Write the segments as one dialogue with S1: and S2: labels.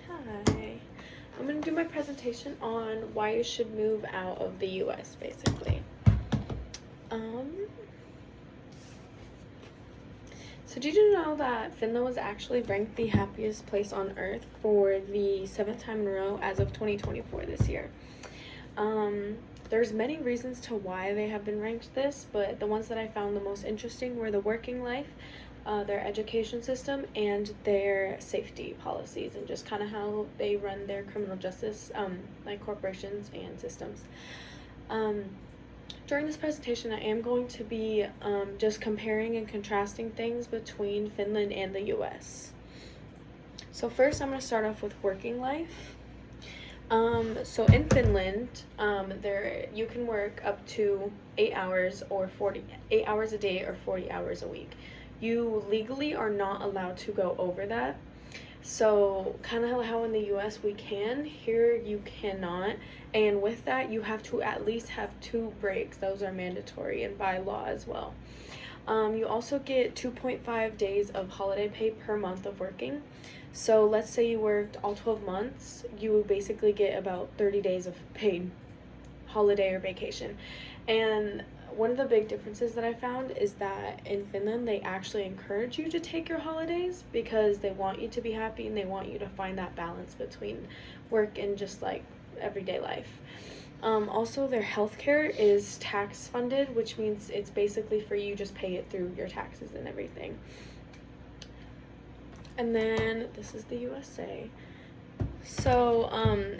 S1: Hi. I'm going to do my presentation on why you should move out of the US, basically. So did you know that Finland was actually ranked the happiest place on earth for the 7th time in a row as of 2024 this year? There's many reasons to why they have been ranked this, but the ones that I found the most interesting were the working life, their education system, and their safety policies, and just kind of how they run their criminal justice, like corporations and systems. During this presentation, I am going to be just comparing and contrasting things between Finland and the US. So first, I'm going to start off with working life. So in Finland, you can work up to 8 hours a day or 40 hours a week. You legally are not allowed to go over that. So kind of how in the US we can, here you cannot. And with that, you have to at least have 2 breaks. Those are mandatory and by law as well. You also get 2.5 days of holiday pay per month of working. So let's say you worked all 12 months, you basically get about 30 days of paid holiday or vacation. And one of the big differences that I found is that in Finland, they actually encourage you to take your holidays because they want you to be happy and they want you to find that balance between work and just like everyday life. Also, their healthcare is tax funded, which means it's basically free. You just pay it through your taxes and everything. And then this is the USA. So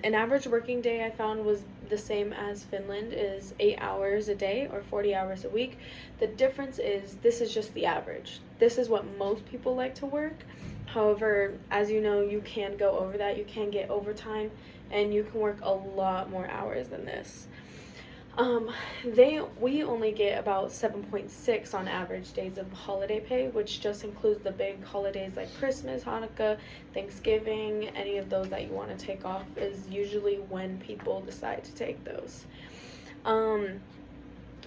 S1: an average working day I found was the same as Finland, is 8 hours a day or 40 hours a week. The difference is this is just the average. This is what most people like to work. However, as you know, you can go over that. You can get overtime and you can work a lot more hours than this. We only get about 7.6 on average days of holiday pay, which just includes the big holidays like Christmas, Hanukkah, Thanksgiving. Any of those that you want to take off is usually when people decide to take those. And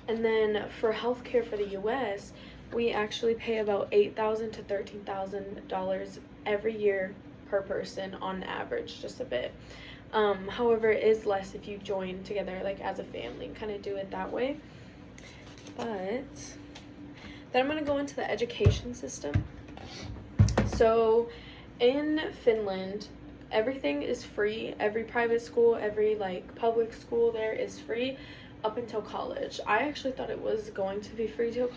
S1: then for healthcare for the US, we actually pay about $8,000 to $13,000 every year per person on average, just a bit. However, it is less if you join together like as a family and kind of do it that way. But then I'm going to go into the education system. So in Finland, everything is free. Every private school, every like public school there is free up until college. I actually thought it was going to be free till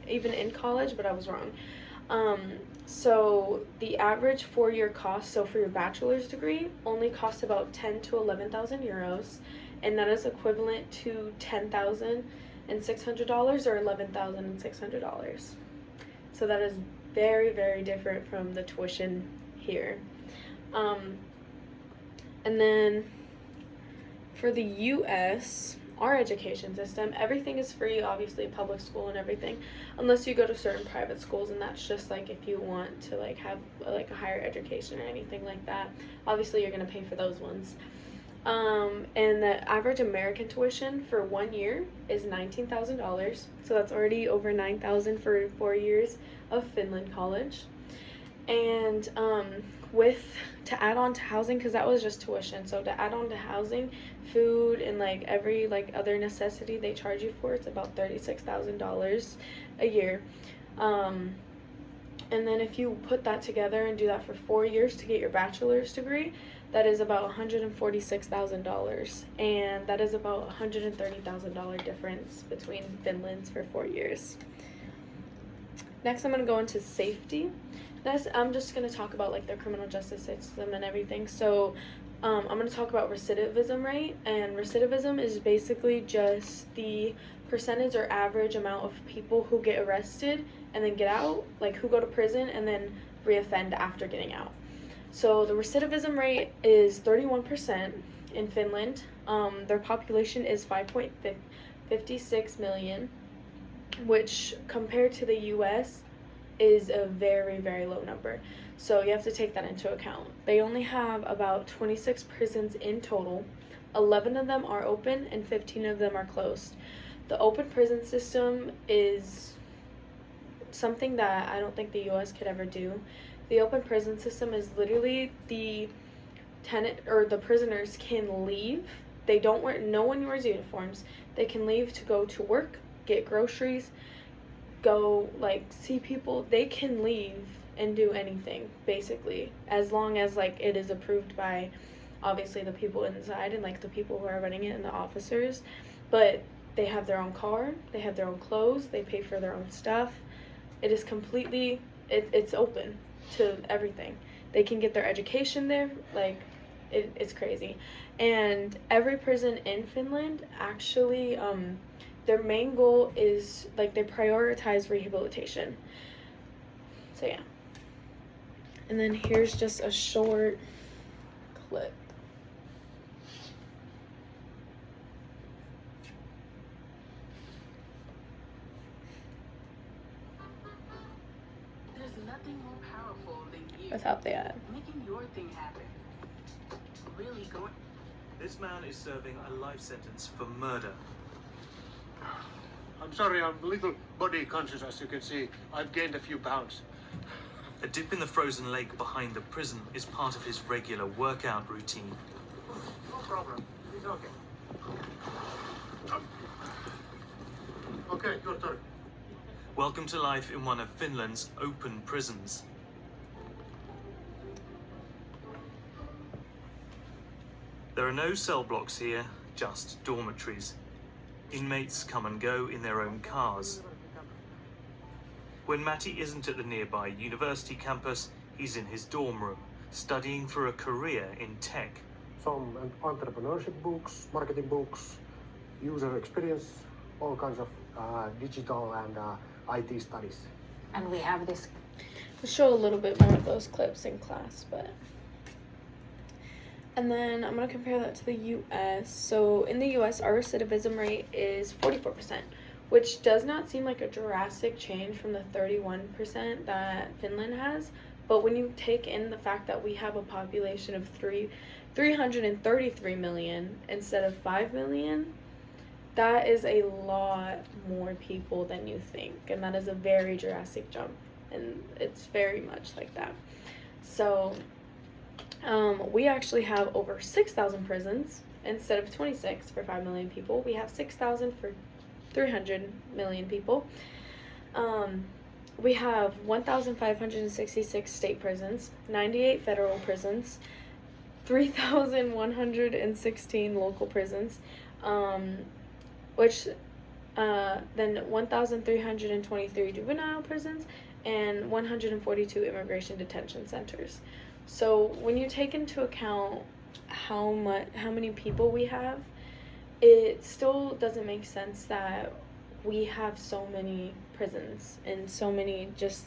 S1: even in college, but I was wrong. So the average 4-year cost, so for your bachelor's degree, only costs about 10 to 11,000 euros, and that is equivalent to $10,600 or $11,600. So that is very, very different from the tuition here. And then for the US, our education system, everything is free, obviously public school and everything, unless you go to certain private schools, and that's just like if you want to like have like a higher education or anything like that. Obviously you're going to pay for those ones. And the average American tuition for 1 year is $19,000, so that's already over $9,000 for 4 years of Finland college. And to add on to housing, because that was just tuition, so to add on to housing, food, and like every like other necessity they charge you for, it's about $36,000 a year. And then if you put that together and do that for 4 years to get your bachelor's degree, that is about $146,000, and that is about $130,000 difference between Finland's for 4 years. Next, I'm going to go into safety. I'm just going to talk about like the criminal justice system and everything. So I'm going to talk about recidivism rate, and recidivism is basically just the percentage or average amount of people who get arrested and then get out, like who go to prison and then reoffend after getting out. So the recidivism rate is 31% in Finland. Their population is 5.56 million, which compared to the US is a very, very low number. So you have to take that into account. They only have about 26 prisons in total. 11 of them are open and 15 of them are closed. The open prison system is something that I don't think the US could ever do. The open prison system is literally the tenant or the prisoners can leave. They don't wear, no one wears uniforms. They can leave to go to work, get groceries, go like see people. They can leave and do anything basically, as long as like it is approved by obviously the people inside and like the people who are running it and the officers. But they have their own car, they have their own clothes, they pay for their own stuff. It is completely, it's open to everything. They can get their education there, like it's crazy. And every prison in Finland actually, their main goal is like they prioritize rehabilitation. So yeah. And then here's just a short clip.
S2: There's nothing more powerful than you.
S1: Without the ad.
S2: Making your thing happen. Really going.
S3: This man is serving a life sentence for murder.
S4: I'm sorry, I'm a little body conscious, as you can see. I've gained a few pounds.
S3: A dip in the frozen lake behind the prison is part of his regular workout routine.
S4: No problem. It's okay. Okay, your turn.
S3: Welcome to life in one of Finland's open prisons. There are no cell blocks here, just dormitories. Inmates come and go in their own cars. When Matti isn't at the nearby university campus, he's in his dorm room, studying for a career in tech.
S4: Some entrepreneurship books, marketing books, user experience, all kinds of digital and IT studies.
S2: And we have this.
S1: We'll show a little bit more of those clips in class, but. And then I'm going to compare that to the US. So in the US, our recidivism rate is 44%, which does not seem like a drastic change from the 31% that Finland has. But when you take in the fact that we have a population of 333 million instead of 5 million, that is a lot more people than you think. And that is a very drastic jump. And it's very much like that. So we actually have over 6,000 prisons instead of 26 for 5 million people. We have 6,000 for 300 million people. We have 1,566 state prisons, 98 federal prisons, 3,116 local prisons, then 1,323 juvenile prisons, and 142 immigration detention centers. So when you take into account how many people we have, it still doesn't make sense that we have so many prisons and so many, just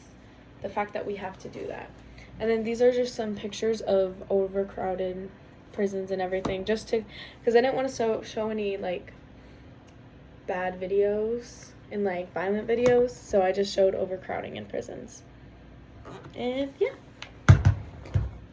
S1: the fact that we have to do that. And then these are just some pictures of overcrowded prisons and everything, just to, because I didn't want to show any like bad videos and like violent videos, so I just showed overcrowding in prisons. And yeah.